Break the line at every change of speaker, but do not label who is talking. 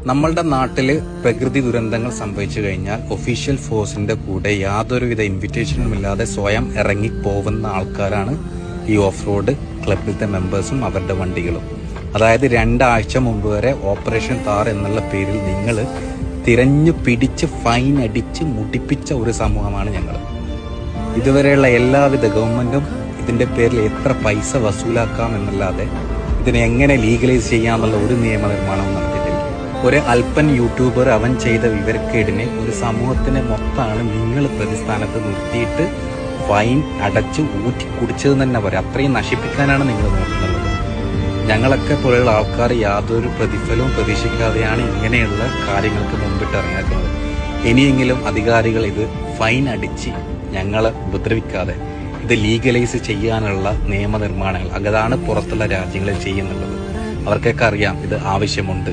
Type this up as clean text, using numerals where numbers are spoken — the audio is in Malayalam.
നമ്മളുടെ നാട്ടില് പ്രകൃതി ദുരന്തങ്ങൾ സംഭവിച്ചു കഴിഞ്ഞാൽ ഒഫീഷ്യൽ ഫോഴ്സിന്റെ കൂടെ യാതൊരുവിധ ഇൻവിറ്റേഷനും ഇല്ലാതെ സ്വയം ഇറങ്ങി പോകുന്ന ആൾക്കാരാണ് ഈ ഓഫ് റോഡ് ക്ലബിലത്തെ മെമ്പേഴ്സും അവരുടെ വണ്ടികളും. അതായത് 2 ആഴ്ച മുമ്പ് വരെ ഓപ്പറേഷൻ താർ എന്നുള്ള പേരിൽ നിങ്ങൾ തിരഞ്ഞു പിടിച്ച് ഫൈൻ അടിച്ച് മുടിപ്പിച്ച ഒരു സമൂഹമാണ് ഞങ്ങൾ. ഇതുവരെയുള്ള എല്ലാവിധ ഗവൺമെന്റും ഇതിന്റെ പേരിൽ എത്ര പൈസ വസൂലാക്കാം എന്നല്ലാതെ ഇതിനെ എങ്ങനെ ലീഗലൈസ് ചെയ്യാമെന്നുള്ള ഒരു നിയമനിർമ്മാണവും നടത്തിയിട്ടില്ല. ഒരു അല്പൻ യൂട്യൂബർ അവൻ ചെയ്ത വിവരക്കേടിനെ ഒരു സമൂഹത്തിനെ മൊത്തമാണ് നിങ്ങൾ പ്രതിസ്ഥാനത്ത് നിർത്തിയിട്ട് ഫൈൻ അടച്ച് ഊറ്റി കുടിച്ചതെന്ന് തന്നെ പറയാം. അത്രയും നശിപ്പിക്കാനാണ് നിങ്ങൾ നോക്കുന്നത്. ഞങ്ങളൊക്കെ പോലെയുള്ള ആൾക്കാർ യാതൊരു പ്രതിഫലവും പ്രതീക്ഷിക്കാതെയാണ് ഇങ്ങനെയുള്ള കാര്യങ്ങൾക്ക് മുമ്പിട്ട് ഇറങ്ങിക്കുന്നത്. ഇനിയെങ്കിലും അധികാരികൾ ഇത് ഫൈൻ അടിച്ച് ഞങ്ങളെ ഉപദ്രവിക്കാതെ ഇത് ലീഗലൈസ് ചെയ്യാനുള്ള നിയമനിർമ്മാണങ്ങൾ അതാണ് പുറത്തുള്ള രാജ്യങ്ങളിൽ ചെയ്യുന്നുള്ളത്. അവർക്കൊക്കെ അറിയാം ഇത് ആവശ്യമുണ്ട്.